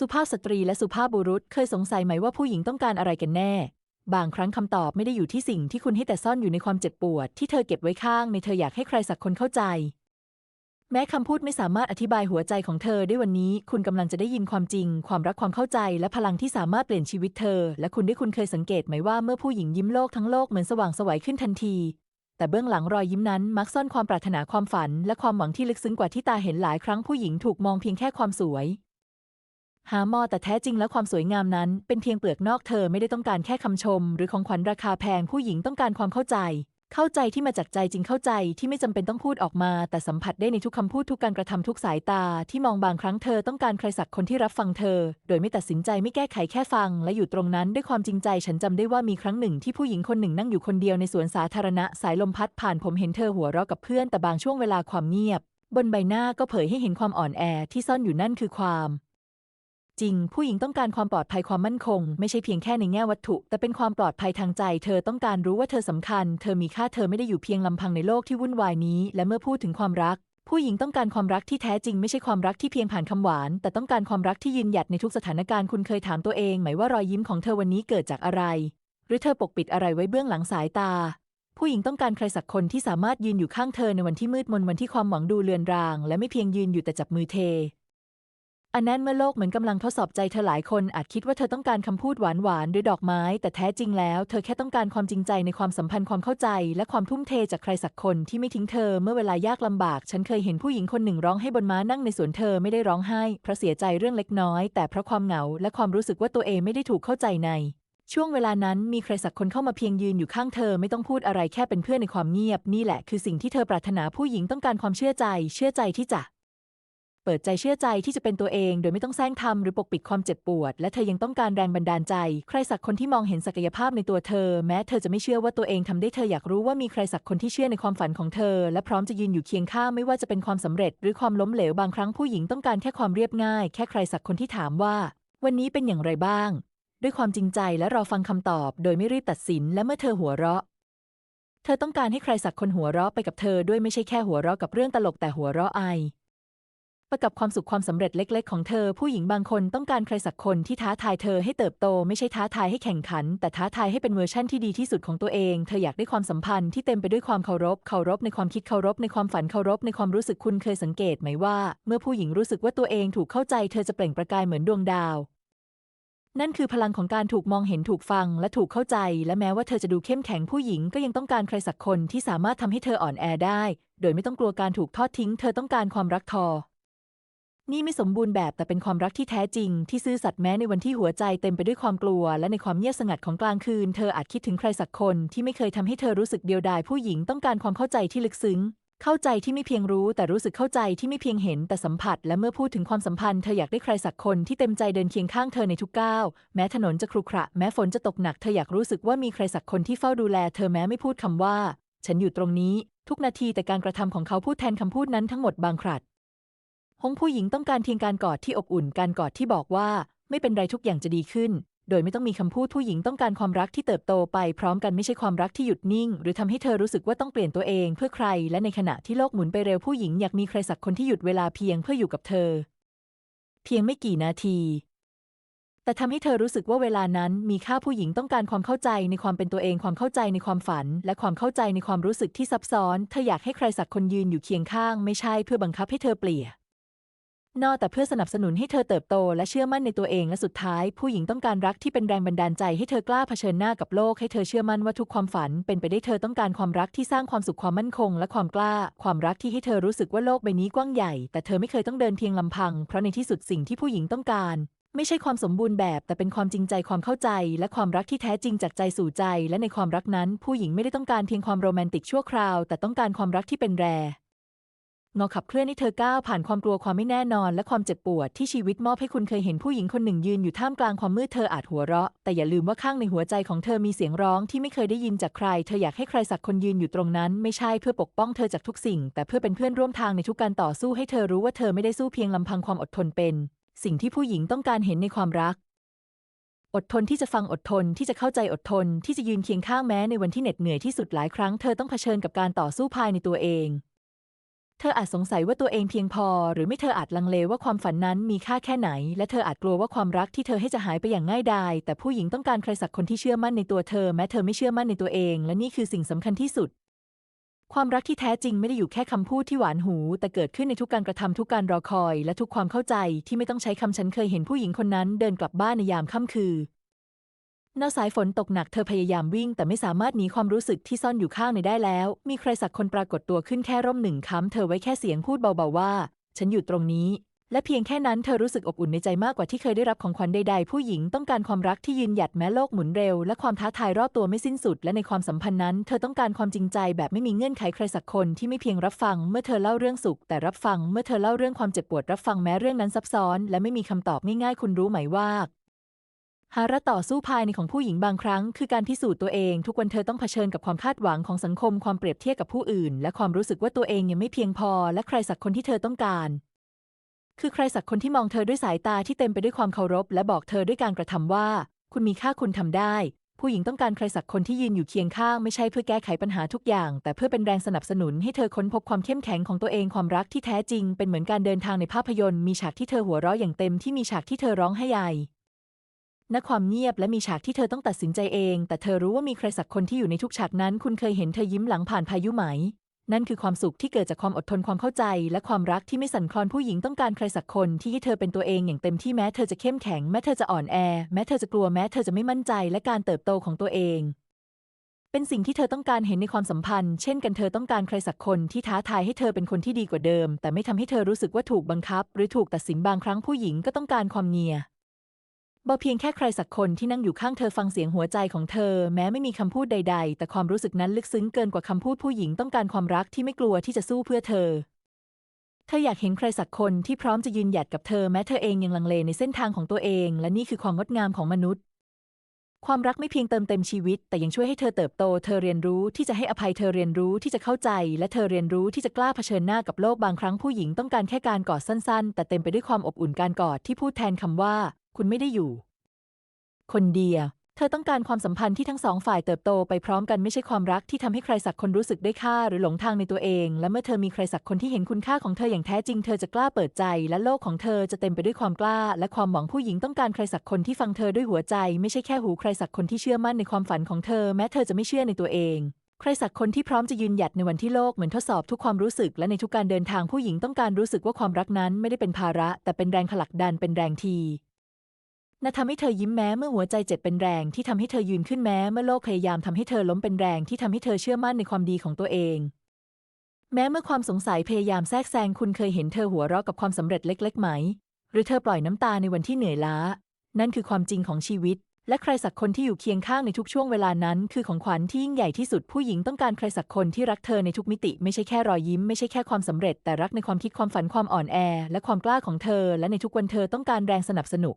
สุภาพสตรีและสุภาพบุรุษเคยสงสัยไหมว่าผู้หญิงต้องการอะไรกันแน่บางครั้งคำตอบไม่ได้อยู่ที่สิ่งที่คุณให้แต่ซ่อนอยู่ในความเจ็บปวดที่เธอเก็บไว้ข้างในเธออยากให้ใครสักคนเข้าใจแม้คำพูดไม่สามารถอธิบายหัวใจของเธอได้วันนี้คุณกำลังจะได้ยินความจริงความรักความเข้าใจและพลังที่สามารถเปลี่ยนชีวิตเธอและคุณเคยสังเกตไหมว่าเมื่อผู้หญิงยิ้มโลกทั้งโลกเหมือนสว่างไสวขึ้นทันทีแต่เบื้องหลังรอยยิ้มนั้นมักซ่อนความปรารถนาความฝันและความหวังที่ลึกซึ้งกว่าที่ตาเห็นหลายครั้งผู้หญิงถูกมองเพียงแค่ความสวยแต่แท้จริงแล้วความสวยงามนั้นเป็นเพียงเปลือกนอกเธอไม่ได้ต้องการแค่คำชมหรือของขวัญราคาแพงผู้หญิงต้องการความเข้าใจที่มาจากใจจริงเข้าใจที่ไม่จำเป็นต้องพูดออกมาแต่สัมผัสได้ในทุกคำพูดทุกการกระทำทุกสายตาที่มองบางครั้งเธอต้องการใครสักคนที่รับฟังเธอโดยไม่ตัดสินใจไม่แก้ไขแค่ฟังและอยู่ตรงนั้นด้วยความจริงใจฉันจำได้ว่ามีครั้งหนึ่งที่ผู้หญิงคนหนึ่งนั่งอยู่คนเดียวในสวนสาธารณะสายลมพัดผ่านผมเห็นเธอหัวเราะกับเพื่อนแต่บางช่วงเวลาความเงียบบนใบหน้าก็เผยให้เห็นความอ่อนแอที่ซ่อนอยู่นั่นคือความจริงผู้หญิงต้องการความปลอดภัยความมั่นคงไม่ใช่เพียงแค่ในแง่วัตถุแต่เป็นความปลอดภัยทางใจเธอต้องการรู้ว่าเธอสำคัญเธอมีค่าเธอไม่ได้อยู่เพียงลำพังในโลกที่วุ่นวายนี้และเมื่อพูดถึงความรักผู้หญิงต้องการความรักที่แท้จริงไม่ใช่ความรักที่เพียงผ่านคำหวานแต่ต้องการความรักที่ยืนหยัดในทุกสถานการณ์คุณเคยถามตัวเองไหมว่ารอยยิ้มของเธอวันนี้เกิดจากอะไรหรือเธอปกปิดอะไรไว้เบื้องหลังสายตาผู้หญิงต้องการใครสักคนที่สามารถยืนอยู่ข้างเธอในวันที่มืดมนวันที่ความหวังดูเลือนรางและไม่เพียงยืนอยู่แต่จับมือเทอันนั้นเมื่อโลกเหมือนกำลังทดสอบใจเธอหลายคนอาจคิดว่าเธอต้องการคำพูดหวานๆหรือดอกไม้แต่แท้จริงแล้วเธอแค่ต้องการความจริงใจในความสัมพันธ์ความเข้าใจและความทุ่มเทจากใครสักคนที่ไม่ทิ้งเธอเมื่อเวลายากลำบากฉันเคยเห็นผู้หญิงคนหนึ่งร้องให้บนม้านั่งในสวนเธอไม่ได้ร้องไห้เพราะเสียใจเรื่องเล็กน้อยแต่เพราะความเหงาและความรู้สึกว่าตัวเองไม่ได้ถูกเข้าใจในช่วงเวลานั้นมีใครสักคนเข้ามาเพียงยืนอยู่ข้างเธอไม่ต้องพูดอะไรแค่เป็นเพื่อนในความเงียบนี่แหละคือสิ่งที่เธอปรารถนาผู้หญิงต้องการความเชื่อใจที่จะเปิดใจเชื่อใจที่จะเป็นตัวเองโดยไม่ต้องแซงทำหรือปกปิดความเจ็บปวดและเธอยังต้องการแรงบันดาลใจใครสักคนที่มองเห็นศักยภาพในตัวเธอแม้เธอจะไม่เชื่อว่าตัวเองทำได้เธออยากรู้ว่ามีใครสักคนที่เชื่อในความฝันของเธอและพร้อมจะยืนอยู่เคียงข้างไม่ว่าจะเป็นความสำเร็จหรือความล้มเหลวบางครั้งผู้หญิงต้องการแค่ความเรียบง่ายแค่ใครสักคนที่ถามว่าวันนี้เป็นอย่างไรบ้างด้วยความจริงใจและรอฟังคำตอบโดยไม่รีบตัดสินและเมื่อเธอหัวเราะเธอต้องการให้ใครสักคนหัวเราะไปกับเธอด้วยไม่ใช่แค่หัวเราะกับเรื่องตลกแต่หัวเราะประกับความสุขความสำเร็จเล็กๆของเธอผู้หญิงบางคนต้องการใครสักคนที่ท้าทายเธอให้เติบโตไม่ใช่ท้าทายให้แข่งขันแต่ท้าทายให้เป็นเวอร์ชั่นที่ดีที่สุดของตัวเองเธออยากได้ความสัมพันธ์ที่เต็มไปด้วยความเคารพในความคิดเคารพในความฝันเคารพในความรู้สึกคุณเคยสังเกตไหมว่าเมื่อผู้หญิงรู้สึกว่าตัวเองถูกเข้าใจเธอจะเปล่งประกายเหมือนดวงดาวนั่นคือพลังของการถูกมองเห็นถูกฟังและถูกเข้าใจและแม้ว่าเธอจะดูเข้มแข็งผู้หญิงก็ยังต้องการใครสักคนที่สามารถทำให้เธออ่อนแอได้โดยไม่ต้องกลัวการถูกทอดทิ้งเธอต้องการความรักนี่ไม่สมบูรณ์แบบแต่เป็นความรักที่แท้จริงที่ซื่อสัตย์แม้ในวันที่หัวใจเต็มไปด้วยความกลัวและในความเงียบสงัดของกลางคืนเธออาจคิดถึงใครสักคนที่ไม่เคยทำให้เธอรู้สึกเดียวดายผู้หญิงต้องการความเข้าใจที่ลึกซึ้งเข้าใจที่ไม่เพียงรู้แต่รู้สึกเข้าใจที่ไม่เพียงเห็นแต่สัมผัสและเมื่อพูดถึงความสัมพันธ์เธออยากได้ใครสักคนที่เต็มใจเดินเคียงข้างเธอในทุกก้าวแม้ถนนจะครุขระแม้ฝนจะตกหนักเธออยากรู้สึกว่ามีใครสักคนที่เฝ้าดูแลเธอแม้ไม่พูดคำว่าฉันอยู่ตรงนี้ทุกนาทีแต่การกระทำของเขาพูดแทนคำพูดนั้นทั้งหมดบางครั้งผู้หญิงต้องการเพียงการกอดที่อบอุ่นการกอดที่บอกว่าไม่เป็นไรทุกอย่างจะดีขึ้นโดยไม่ต้องมีคำพูดผู้หญิงต้องการความรักที่เติบโตไปพร้อมกันไม่ใช่ความรักที่หยุดนิ่งหรือทำให้เธอรู้สึกว่าต้องเปลี่ยนตัวเองเพื่อใครและในขณะที่โลกหมุนไปเร็วผู้หญิงอยากมีใครสักคนที่หยุดเวลาเพียงเพื่ออยู่กับเธอเพียงไม่กี่นาทีแต่ทำให้เธอรู้สึกว่าเวลานั้นมีค่าผู้หญิงต้องการความเข้าใจในความเป็นตัวเองความเข้าใจในความฝันและความเข้าใจในความรู้สึกที่ซับซ้อนเธออยากให้ใครสักคนยืนอยู่เคียงข้างไม่ใช่เพื่อบังคับให้เธอเปลี่ยนแต่เพื่อสนับสนุนให้เธอเติบโตและเชื่อมั่นในตัวเองและสุดท้ายผู้หญิงต้องการรักที่เป็นแรงบันดาลใจให้เธอกล้าเผชิญหน้ากับโลกให้เธอเชื่อมั่นว่าทุกความฝันเป็นไปได้เธอต้องการความรักที่สร้างความสุขความมั่นคงและความกล้าความรักที่ให้เธอรู้สึกว่าโลกใบนี้กว้างใหญ่แต่เธอไม่เคยต้องเดินเพียงลำพังเพราะในที่สุดสิ่งที่ผู้หญิงต้องการไม่ใช่ความสมบูรณ์แบบแต่เป็นความจริงใจความเข้าใจและความรักที่แท้จริงจากใจสู่ใจและในความรักนั้นผู้หญิงไม่ได้ต้องการเพียงความโรแมนติกชั่วคราวแต่ต้องการความรักที่เป็นแรงขับเคลื่อนให้เธอก้าวผ่านความกลัวความไม่แน่นอนและความเจ็บปวดที่ชีวิตมอบให้คุณเคยเห็นผู้หญิงคนหนึ่งยืนอยู่ท่ามกลางความมืดเธออาจหัวเราะแต่อย่าลืมว่าข้างในหัวใจของเธอมีเสียงร้องที่ไม่เคยได้ยินจากใครเธออยากให้ใครสักคนยืนอยู่ตรงนั้นไม่ใช่เพื่อปกป้องเธอจากทุกสิ่งแต่เพื่อเป็นเพื่อนร่วมทางในทุกการต่อสู้ให้เธอรู้ว่าเธอไม่ได้สู้เพียงลำพังความอดทนเป็นสิ่งที่ผู้หญิงต้องการเห็นในความรักอดทนที่จะฟังอดทนที่จะเข้าใจอดทนที่จะยืนเคียงข้างแม้ในวันที่เหน็ดเหนื่อยที่สุดหลายครั้งเธอต้องเผชิญกับการต่อสู้ภายในตัวเอง เธออาจสงสัยว่าตัวเองเพียงพอหรือไม่เธออาจลังเลว่าความฝันนั้นมีค่าแค่ไหนและเธออาจกลัวว่าความรักที่เธอให้จะหายไปอย่างง่ายดายแต่ผู้หญิงต้องการใครสักคนที่เชื่อมั่นในตัวเธอแม้เธอไม่เชื่อมั่นในตัวเองและนี่คือสิ่งสำคัญที่สุดความรักที่แท้จริงไม่ได้อยู่แค่คำพูดที่หวานหูแต่เกิดขึ้นในทุกการกระทำทุกการรอคอยและทุกความเข้าใจที่ไม่ต้องใช้คำฉันเคยเห็นผู้หญิงคนนั้นเดินกลับบ้านในยามค่ำคืนณสายฝนตกหนักเธอพยายามวิ่งแต่ไม่สามารถหนีความรู้สึกที่ซ่อนอยู่ข้างในได้แล้วมีใครสักคนปรากฏตัวขึ้นแค่ร่มหนึ่งค้ำเธอไว้แค่เสียงพูดเบาๆว่าฉันอยู่ตรงนี้และเพียงแค่นั้นเธอรู้สึกอบอุ่นในใจมากกว่าที่เคยได้รับของขวัญใดๆผู้หญิงต้องการความรักที่ยืนหยัดแม้โลกหมุนเร็วและความท้าทายรอบตัวไม่สิ้นสุดและในความสัมพันธ์นั้นเธอต้องการความจริงใจแบบไม่มีเงื่อนไขใครสักคนที่ไม่เพียงรับฟังเมื่อเธอเล่าเรื่องสุขแต่รับฟังเมื่อเธอเล่าเรื่องความเจ็บปวดรับฟังแม้เรื่องนั้นซับซ้อนและไม่มีคำตอบง่ายๆคุณรู้ไหมว่าหาระต่อสู้ภายในของผู้หญิงบางครั้งคือการพิสูจน์ตัวเองทุกวันเธอต้องเผชิญกับความคาดหวังของสังคมความเปรียบเทียบกับผู้อื่นและความรู้สึกว่าตัวเองยังไม่เพียงพอและใครสักคนที่เธอต้องการคือใครสักคนที่มองเธอด้วยสายตาที่เต็มไปด้วยความเคารพและบอกเธอด้วยการกระทำว่าคุณมีค่าคุณทำได้ผู้หญิงต้องการใครสักคนที่ยืนอยู่เคียงข้างไม่ใช่เพื่อแก้ไขปัญหาทุกอย่างแต่เพื่อเป็นแรงสนับสนุนให้เธอค้นพบความเข้มแข็งของตัวเองความรักที่แท้จริงเป็นเหมือนการเดินทางในภาพยนตร์มีฉากที่เธอหัวเราะอย่างเต็มที่มีฉากที่เธอร้องไห้ใหญ่ณความเงียบและมีฉากที่เธอต้องตัดสินใจเองแต่เธอรู้ว่ามีใครสักคนที่อยู่ในทุกฉากนั้นคุณเคยเห็นเธอยิ้มหลังผ่านพายุไหมนั่นคือความสุขที่เกิดจากความอดทนความเข้าใจและความรักที่ไม่สั่นคลอนผู้หญิงต้องการใครสักคนที่ให้เธอเป็นตัวเองอย่างเต็มที่แม้เธอจะเข้มแข็งแม้เธอจะอ่อนแอแม้เธอจะกลัวแม้เธอจะไม่มั่นใจและการเติบโตของตัวเองเป็นสิ่งที่เธอต้องการเห็นในความสัมพันธ์เช่นกันเธอต้องการใครสักคนที่ท้าทายให้เธอเป็นคนที่ดีกว่าเดิมแต่ไม่ทำให้เธอรู้สึกว่าถูกบังคับหรือถูกตัดสินบางครั้งผู้หญิงก็ต้องการความเงียบเพียงแค่ใครสักคนที่นั่งอยู่ข้างเธอฟังเสียงหัวใจของเธอแม้ไม่มีคำพูดใดๆแต่ความรู้สึกนั้นลึกซึ้งเกินกว่าคำพูดผู้หญิงต้องการความรักที่ไม่กลัวที่จะสู้เพื่อเธออยากเห็นใครสักคนที่พร้อมจะยืนหยัดกับเธอแม้เธอเองยังลังเลในเส้นทางของตัวเองและนี่คือความงดงามของมนุษย์ความรักไม่เพียงเติมเต็มชีวิตแต่ยังช่วยให้เธอเติบโตเธอเรียนรู้ที่จะให้อภัยเธอเรียนรู้ที่จะเข้าใจและเธอเรียนรู้ที่จะกล้าเผชิญหน้ากับโลกบางครั้งผู้หญิงต้องการแค่การกอดสั้นๆแต่เต็มไปด้วยความอบอุ่นการกอดที่พูดแทนคำว่าคุณไม่ได้อยู่คนเดียวเธอต้องการความสัมพันธ์ที่ทั้งสองฝ่ายเติบโตไปพร้อมกันไม่ใช่ความรักที่ทำให้ใครสักคนรู้สึกได้ค่าหรือหลงทางในตัวเองและเมื่อเธอมีใครสักคนที่เห็นคุณค่าของเธออย่างแท้จริงเธอจะกล้าเปิดใจและโลกของเธอจะเต็มไปด้วยความกล้าและความหวังผู้หญิงต้องการใครสักคนที่ฟังเธอด้วยหัวใจไม่ใช่แค่หูใครสักคนที่เชื่อมั่นในความฝันของเธอแม้เธอจะไม่เชื่อในตัวเองใครสักคนที่พร้อมจะยืนหยัดในวันที่โลกเหมือนทดสอบทุกความรู้สึกและในทุกการเดินทางผู้หญิงต้องการรู้สึกว่าความรักนั้นไม่ได้เป็นภาระแต่เป็นแรงผลักดันเป็นแรงทีทำให้เธอยิ้มแม้เมื่อหัวใจเจ็บเป็นแรงที่ทำให้เธอยืนขึ้นแม้เมื่อโลกพยายามทำให้เธอล้มเป็นแรงที่ทำให้เธอเชื่อมั่นในความดีของตัวเองแม้เมื่อความสงสัยพยายามแทรกแซงคุณเคยเห็นเธอหัวเราะกับความสำเร็จเล็กๆไหมหรือเธอปล่อยน้ำตาในวันที่เหนื่อยล้านั่นคือความจริงของชีวิตและใครสักคนที่อยู่เคียงข้างในทุกช่วงเวลานั้นคือของขวัญที่ยิ่งใหญ่ที่สุดผู้หญิงต้องการใครสักคนที่รักเธอในทุกมิติไม่ใช่แค่รอยยิ้มไม่ใช่แค่ความสำเร็จแต่รักในความคิดความฝันความอ่อนแอและความกล้าของเธอและในทุกวันเธอต้องการแรงสนับสนุน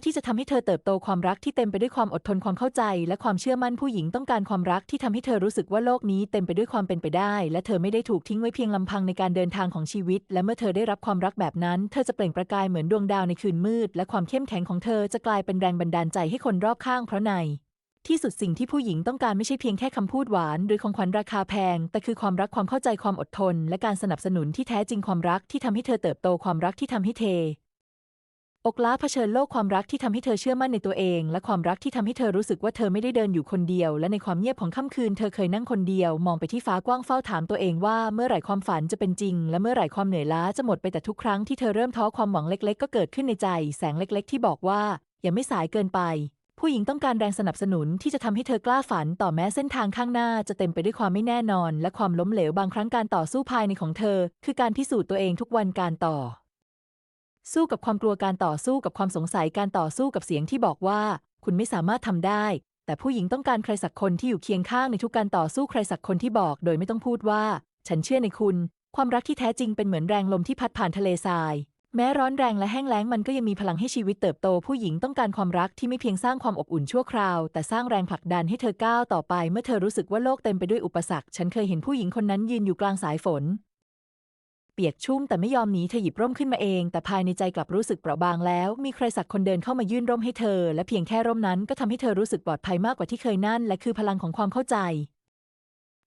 ที่จะทำให้เธอเติบโตความรักที่เต็มไปด้วยความอดทนความเข้าใจและความเชื่อมั่นผู้หญิงต้องการความรักที่ทำให้เธอรู้สึกว่าโลกนี้เต็มไปด้วยความเป็นไปได้และเธอไม่ได้ถูกทิ้งไว้เพียงลำพังในการเดินทางของชีวิตและเมื่อเธอได้รับความรักแบบนั้นเธอจะเปล่งประกายเหมือนดวงดาวในคืนมืดและความเข้มแข็งของเธอจะกลายเป็นแรงบันดาลใจให้คนรอบข้างเพราะในที่สุดสิ่งที่ผู้หญิงต้องการไม่ใช่เพียงแค่คำพูดหวานหรือของขวัญราคาแพงแต่คือความรักความเข้าใจความอดทนและการสนับสนุนที่แท้จริงความรักที่ทำให้เธอเติบโตความรักที่ทำให้เธอกล้าเผชิญโลกความรักที่ทำให้เธอเชื่อมั่นในตัวเองและความรักที่ทำให้เธอรู้สึกว่าเธอไม่ได้เดินอยู่คนเดียวและในความเงียบของค่ำคืนเธอเคยนั่งคนเดียวมองไปที่ฟ้ากว้างเฝ้าถามตัวเองว่าเมื่อไหร่ความฝันจะเป็นจริงและเมื่อไหร่ความเหนื่อยล้าจะหมดไปแต่ทุกครั้งที่เธอเริ่มท้อความหวังเล็กๆก็เกิดขึ้นในใจแสงเล็กๆที่บอกว่ายังไม่สายเกินไปผู้หญิงต้องการแรงสนับสนุนที่จะทำให้เธอกล้าฝันต่อแม้เส้นทางข้างหน้าจะเต็มไปด้วยความไม่แน่นอนและความล้มเหลวบางครั้งการต่อสู้ภายในของเธอคือการพิสูจน์ตัวเองทุกวันการต่อสู้กับความกลัวการต่อสู้กับความสงสัยการต่อสู้กับเสียงที่บอกว่าคุณไม่สามารถทำได้แต่ผู้หญิงต้องการใครสักคนที่อยู่เคียงข้างในทุกการต่อสู้ใครสักคนที่บอกโดยไม่ต้องพูดว่าฉันเชื่อในคุณความรักที่แท้จริงเป็นเหมือนแรงลมที่พัดผ่านทะเลทรายแม้ร้อนแรงและแห้งแล้งมันก็ยังมีพลังให้ชีวิตเติบโตผู้หญิงต้องการความรักที่ไม่เพียงสร้างความอบอุ่นชั่วคราวแต่สร้างแรงผลักดันให้เธอก้าวต่อไปเมื่อเธอรู้สึกว่าโลกเต็มไปด้วยอุปสรรคฉันเคยเห็นผู้หญิงคนนั้นยืนอยู่กลางสายฝนเปียกชุ่มแต่ไม่ยอมหนีเธอหยิบร่มขึ้นมาเองแต่ภายในใจกลับรู้สึกเปราะบางแล้วมีใครสักคนเดินเข้ามายื่นร่มให้เธอและเพียงแค่ร่มนั้นก็ทำให้เธอรู้สึกปลอดภัยมากกว่าที่เคยนั่นและคือพลังของความเข้าใจ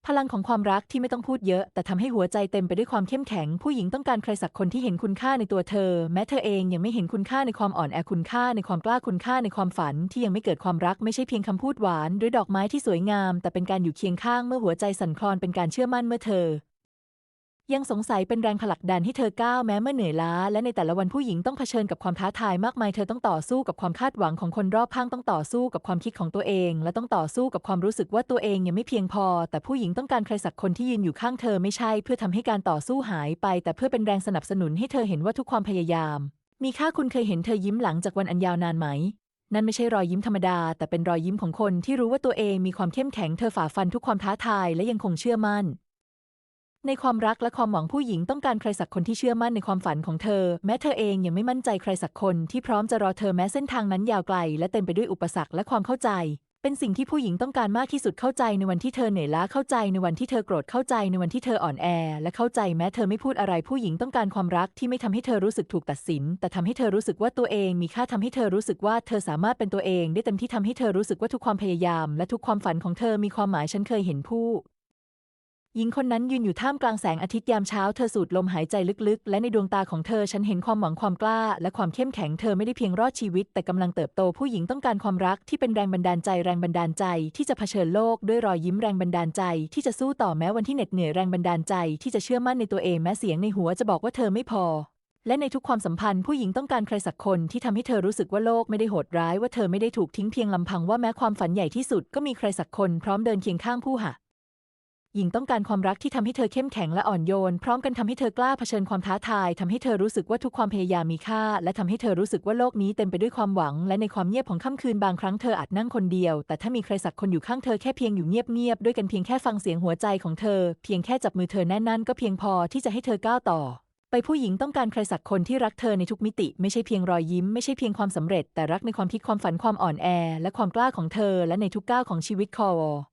พลังของความรักที่ไม่ต้องพูดเยอะแต่ทำให้หัวใจเต็มไปด้วยความเข้มแข็งผู้หญิงต้องการใครสักคนที่เห็นคุณค่าในตัวเธอแม้เธอเองยังไม่เห็นคุณค่าในความอ่อนแอคุณค่าในความกล้าคุณค่าในความฝันที่ยังไม่เกิดความรักไม่ใช่เพียงคำพูดหวานหรือดอกไม้ที่สวยงามแต่เป็นการอยู่เคียงข้างเมื่อหัวใจสั่นคลอนเป็นการเชื่อมั่นเมื่อเธอยังสงสัยเป็นแรงผลักดันให้เธอก้าวแม้เมื่อเหนื่อยล้าและในแต่ละวันผู้หญิงต้องเผชิญกับความท้าทายมากมายเธอต้องต่อสู้กับความคาดหวังของคนรอบข้างต้องต่อสู้กับความคิดของตัวเองและต้องต่อสู้กับความรู้สึกว่าตัวเองยังไม่เพียงพอแต่ผู้หญิงต้องการใครสักคนที่ยืนอยู่ข้างเธอไม่ใช่เพื่อทำให้การต่อสู้หายไปแต่เพื่อเป็นแรงสนับสนุนให้เธอเห็นว่าทุกความพยายามมีค่าคุณเคยเห็นเธอยิ้มหลังจากวันอันยาวนานไหมนั่นไม่ใช่รอยยิ้มธรรมดาแต่เป็นรอยยิ้มของคนที่รู้ว่าตัวเองมีความเข้มแข็งเธอฝ่าฟันทุกความท้าทายและยังคงเชื่อมั่นในความรักและความหวังผู้หญิงต้องการใครสักคนที่เชื่อมั่นในความฝันของเธอแม้เธอเองยังไม่มั่นใจใครสักคนที่พร้อมจะรอเธอแม้เส้นทางนั้นยาวไกลและเต็มไปด้วยอุปสรรคและความเข้าใจเป็นสิ่งที่ผู้หญิงต้องการมากที่สุดเข้าใจในวันที่เธอเหนื่อยล้าเข้าใจในวันที่เธอโกรธเข้าใจในวันที่เธออ่อนแอและเข้าใจแม้เธอไม่พูดอะไรผู้หญิงต้องการความรักที่ไม่ทำให้เธอรู้สึกถูกตัดสินแต่ทำให้เธอรู้สึกว่าตัวเองมีค่าทำให้เธอรู้สึกว่าเธอสามารถเป็นตัวเองได้เต็มที่ทำให้เธอรู้สึกว่าทุกความพยายามและทุกความฝันของเธอมีความหมายฉันเคยเห็นผู้หญิงคนนั้นยืนอยู่ท่ามกลางแสงอาทิตย์ยามเช้าเธอสูดลมหายใจลึกๆและในดวงตาของเธอฉันเห็นความหวังความกล้าและความเข้มแข็งเธอไม่ได้เพียงรอดชีวิตแต่กำลังเติบโตผู้หญิงต้องการความรักที่เป็นแรงบันดาลใจแรงบันดาลใจที่จะเผชิญโลกด้วยรอยยิ้มแรงบันดาลใจที่จะสู้ต่อแม้วันที่เหน็ดเหนื่อยแรงบันดาลใจที่จะเชื่อมั่นในตัวเองแม้เสียงในหัวจะบอกว่าเธอไม่พอและในทุกความสัมพันธ์ผู้หญิงต้องการใครสักคนที่ทำให้เธอรู้สึกว่าโลกไม่ได้โหดร้ายว่าเธอไม่ได้ถูกทิ้งเพียงลำพังว่าแม้ความฝันใหญ่ที่สุดก็มีใครสักคนพร้อมเดินเคียงข้างผู้หญิงต้องการความรักที่ทำให้เธอเข้มแข็งและอ่อนโยนพร้อมกันทำให้เธอกล้าเผชิญความท้าทายทำให้เธอรู้สึกว่าทุกความพยายามมีค่าและทำให้เธอรู้สึกว่าโลกนี้เต็มไปด้วยความหวังและในความเงียบของค่ำคืนบางครั้งเธออาจนั่งคนเดียวแต่ถ้ามีใครสักคนอยู่ข้างเธอแค่เพียงอยู่เงียบๆด้วยกันเพียงแค่ฟังเสียงหัวใจของเธอเพียงแค่จับมือเธอแน่นๆก็เพียงพอที่จะให้เธอก้าวต่อไปผู้หญิงต้องการใครสักคนที่รักเธอในทุกมิติไม่ใช่เพียงรอยยิ้มไม่ใช่เพียงความสำเร็จแต่รักในความคิดความฝันความอ่อนแอและความกล้าของเธอและในทุกก้าวของชีวิตคอว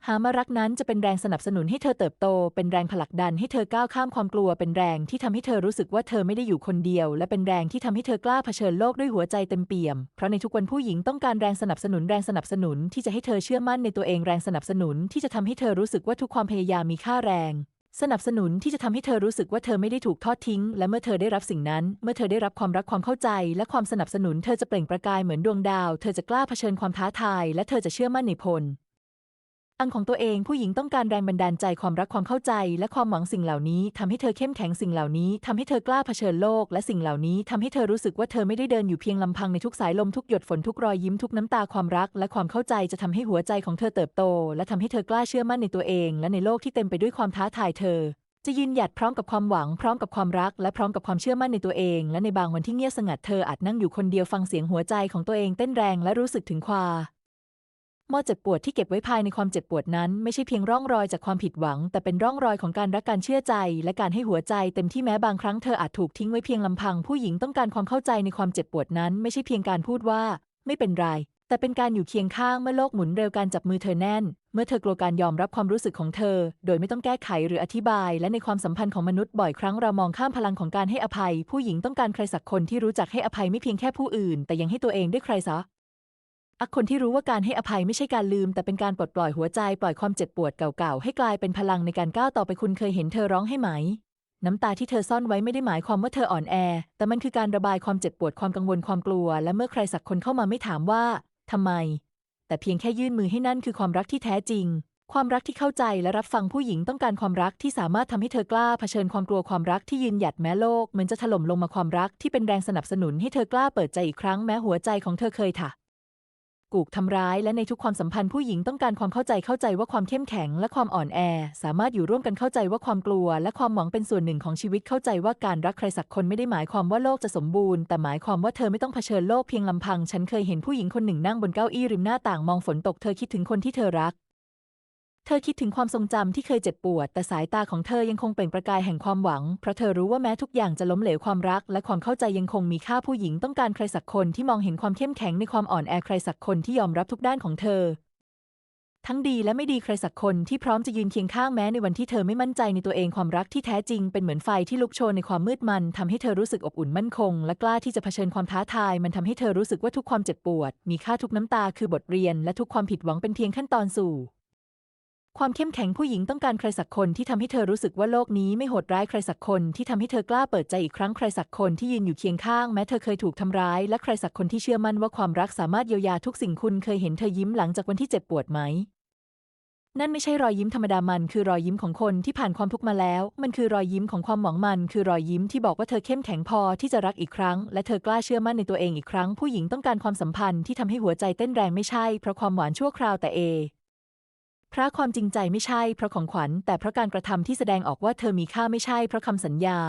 หามารักนั้นจะเป็นแรงสนับสนุนให้เธอเติบโตเป็นแรงผลักดันให้เธอก้าวข้ามความกลัวเป็นแรงที่ทำให้เธอรู้สึกว่าเธอไม่ได้อยู่คนเดียวและเป็นแรงที่ทำให้เธอกล้าเผชิญโลกด้วยหัวใจเต็มเปี่ยมเพราะในทุกวันผู้หญิงต้องการแรงสนับสนุนแรงสนับสนุนที่จะให้เธอเชื่อมั่นในตัวเองแรงสนับสนุนที่จะทำให้เธอรู้สึกว่าทุกความพยายามมีค่าแรงสนับสนุนที่จะทำให้เธอรู้สึกว่าเธอไม่ได้ถูกทอดทิ้งและเมื่อเธอได้รับสิ่งนั้นเมื่อเธอได้รับความรักความเข้าใจและความสนับสนุนเธอจะเปล่งประกายเหมือนดวงดาวเธอจะกล้าเผชิญความท้าทายและเธอจะเชื่อมั่นในพลอันของตัวเองผู้หญิงต้องการแรงบันดาลใจความรักความเข้าใจและความหวังสิ่งเหล่านี้ทำให้เธอเข้มแข็งสิ่งเหล่านี้ทำให้เธอกล้าเผชิญโลกและสิ่งเหล่านี้ทำให้เธอรู้สึกว่าเธอไม่ได้เดินอยู่เพียงลำพังในทุกสายลมทุกหยดฝนทุกรอยยิ้มทุกน้ำตาความรักและความเข้าใจจะทำให้หัวใจของเธอเติบโตและทำให้เธอกล้าเชื่อมั่นในตัวเองและในโลกที่เต็มไปด้วยความท้าทายเธอจะยืนหยัดพร้อมกับความหวังพร้อมกับความรักและพร้อมกับความเชื่อมั่นในตัวเองและในบางวันที่เงียบสงัดเธออาจนั่งอยู่คนเดียวฟังเสียงหัวใจของตัวเองเต้นแรงและรู้สึกถึงความเจ็บปวดที่เก็บไว้ภายในความเจ็บปวดนั้นไม่ใช่เพียงร่องรอยจากความผิดหวังแต่เป็นร่องรอยของการรักการเชื่อใจและการให้หัวใจเต็มที่แม้บางครั้งเธออาจถูกทิ้งไว้เพียงลำพังผู้หญิงต้องการความเข้าใจในความเจ็บปวดนั้นไม่ใช่เพียงการพูดว่าไม่เป็นไรแต่เป็นการอยู่เคียงข้างเมื่อโลกหมุนเร็วการจับมือเธอแน่นเมื่อเธอกลัวการยอมรับความรู้สึกของเธอโดยไม่ต้องแก้ไขหรืออธิบายและในความสัมพันธ์ของมนุษย์บ่อยครั้งเรามองข้ามพลังของการให้อภัยผู้หญิงต้องการใครสักคนที่รู้จักให้อภัยไม่เพียงแค่ผู้อื่นแต่ยังให้ตัวเองด้วยใครซะคนที่รู้ว่าการให้อภัยไม่ใช่การลืมแต่เป็นการปลดปล่อยหัวใจปล่อยความเจ็บปวดเก่าๆให้กลายเป็นพลังในการก้าวต่อไปคุณเคยเห็นเธอร้องให้ไหมน้ำตาที่เธอซ่อนไว้ไม่ได้หมายความว่าเธออ่อนแอแต่มันคือการระบายความเจ็บปวดความกังวลความกลัวและเมื่อใครสักคนเข้ามาไม่ถามว่าทำไมแต่เพียงแค่ยื่นมือให้นั่นคือความรักที่แท้จริงความรักที่เข้าใจและรับฟังผู้หญิงต้องการความรักที่สามารถทำให้เธอกล้าเผชิญความกลัวความรักที่ยืนหยัดแม้โลกเหมือนจะถล่มลงมาความรักที่เป็นแรงสนับสนุนให้เธอกล้าเปิดใจอีกครั้งแม้หัวใจของเธอเคยถูกทำร้ายและในทุกความสัมพันธ์ผู้หญิงต้องการความเข้าใจว่าความเข้มแข็งและความอ่อนแอสามารถอยู่ร่วมกันเข้าใจว่าความกลัวและความหวังเป็นส่วนหนึ่งของชีวิตเข้าใจว่าการรักใครสักคนไม่ได้หมายความว่าโลกจะสมบูรณ์แต่หมายความว่าเธอไม่ต้องเผชิญโลกเพียงลำพังฉันเคยเห็นผู้หญิงคนหนึ่งนั่งบนเก้าอี้ริมหน้าต่างมองฝนตกเธอคิดถึงคนที่เธอรักเธอคิดถึงความทรงจำที่เคยเจ็บปวดแต่สายตาของเธอยังคงเปล่งประกายแห่งความหวังเพราะเธอรู้ว่าแม้ทุกอย่างจะล้มเหลวความรักและความเข้าใจยังคงมีค่าผู้หญิงต้องการใครสักคนที่มองเห็นความเข้มแข็งในความอ่อนแอใครสักคนที่ยอมรับทุกด้านของเธอทั้งดีและไม่ดีใครสักคนที่พร้อมจะยืนเคียงข้างแม้ในวันที่เธอไม่มั่นใจในตัวเองความรักที่แท้จริงเป็นเหมือนไฟที่ลุกโชนในความมืดมันทำให้เธอรู้สึกอบอุ่นมั่นคงและกล้าที่จะเผชิญความท้าทายมันทำให้เธอรู้สึกว่าทุกความเจ็บปวดมีค่าทุกน้ำตาคือบทเรียนและทุกความผิดหวังเป็นเพียงขั้นตอนสู่ ความเข้มแข็งผู้หญิงต้องการใครสักคนที่ทำให้เธอรู้สึกว่าโลกนี้ไม่โหดร้ายใครสักคนที่ทำให้เธอกล้าเปิดใจอีกครั้งใครสักคนที่ยืนอยู่เคียงข้างแม้เธอเคยถูกทำร้ายและใครสักคนที่เชื่อมั่นว่าความรักสามารถเยียวยาทุกสิ่งคุณเคยเห็นเธอยิ้มหลังจากวันที่เจ็บปวดไหมนั่นไม่ใช่รอยยิ้มธรรมดามันคือรอยยิ้มของคนที่ผ่านความทุกข์มาแล้วมันคือรอยยิ้มของความหวังมันคือรอยยิ้มที่บอกว่าเธอเข้มแข็งพอที่จะรักอีกครั้งและเธอกล้าเชื่อมั่นในตัวเองอีกครั้งผู้หญิงต้องการความสัมพันธ์ที่ทำให้หัวใจเต้นแรงไม่ใช่เพราะความหวานชั่วคราวแต่เพราะความจริงใจไม่ใช่เพราะของขวัญแต่เพราะการกระทำที่แสดงออกว่าเธอมีค่าไม่ใช่เพราะคำสัญญา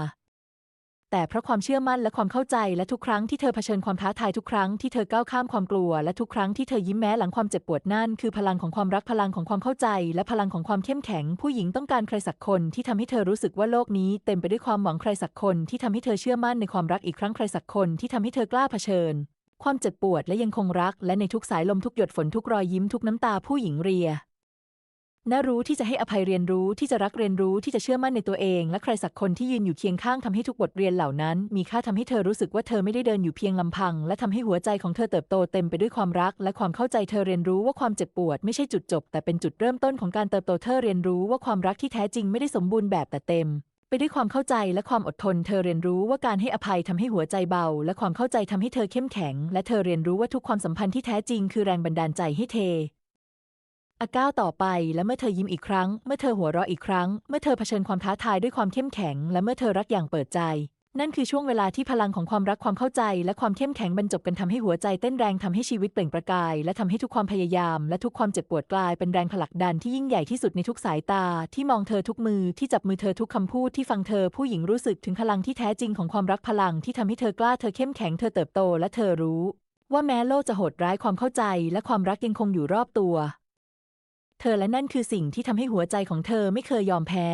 แต่เพราะความเชื่อมั่นและความเข้าใจและทุกครั้งที่เธอเผชิญความท้าทายทุกครั้งที่เธอก้าวข้ามความกลัวและทุกครั้งที่เธอยิ้มแม้หลังความเจ็บปวดนั่นคือพลังของความรักพลังของความเข้าใจและพลังของความเข้มแข็งผู้หญิงต้องการใครสักคนที่ทำให้เธอรู้สึกว่าโลกนี้เต็มไปด้วยความหวังใครสักคนที่ทำให้เธอเชื่อมั่นในความรักอีกครั้งใครสักคนที่ทำให้เธอกล้าเผชิญความเจ็บปวดและยังคงรักและในทุกสายลมทุกหยดฝนทุกรอยยิ้มทุกน้ำตาผู้หญิงเรียน่ารู้ที่จะให้อภัยเรียนรู้ที่จะรักเรียนรู้ที่จะเชื่อมั่นในตัวเองและใครสักคนที่ยืนอยู่เคียงข้างทำให้ทุกบทเรียนเหล่านั้นมีค่าทำให้เธอรู้สึกว่าเธอไม่ได้เดินอยู่เพียงลำพังและทำให้หัวใจของเธอเติบโตเต็มไปด้วยความรักและความเข้าใจเธอเรียนรู้ว่าความเจ็บปวดไม่ใช่จุดจบแต่เป็นจุดเริ่มต้นของการเติบโตเธอเรียนรู้ว่าความรักที่แท้จริงไม่ได้สมบูรณ์แบบแต่เต็มไปด้วยความเข้าใจและความอดทนเธอเรียนรู้ว่าการให้อภัยทำให้หัวใจเบาและความเข้าใจทำให้เธอเข้มแข็งและเธอเรียนรู้ว่าทุกความสัมพันธ์ที่แท้จริงคือแรงบันดาลใจให้เธอก้าวต่อไปและเมื่อเธอยิ้มอีกครั้งเมื่อเธอหัวเราะอีกครั้งเมื่อเธอเผชิญความท้าทายด้วยความเข้มแข็งและเมื่อเธอรักอย่างเปิดใจนั่นคือช่วงเวลาที่พลังของความรักความเข้าใจและความเข้มแข็งบรรจบกันทำให้หัวใจเต้นแรงทำให้ชีวิตเปล่งประกายและทำให้ทุกความพยายามและทุกความเจ็บปวดกลายเป็นแรงผลักดันที่ยิ่งใหญ่ที่สุดในทุกสายตาที่มองเธอทุกมือที่จับมือเธอทุกคำพูดที่ฟังเธอผู้หญิงรู้สึกถึงพลังที่แท้จริงของความรักพลังที่ทำให้เธอกล้าเธอเข้มแข็งเธอเติบโตและเธอรู้ว่าแม้โลกจะโหดร้ายความเข้าใจและความรักยังคงอยู่รอบตัวเธอและนั่นคือสิ่งที่ทำให้หัวใจของเธอไม่เคยยอมแพ้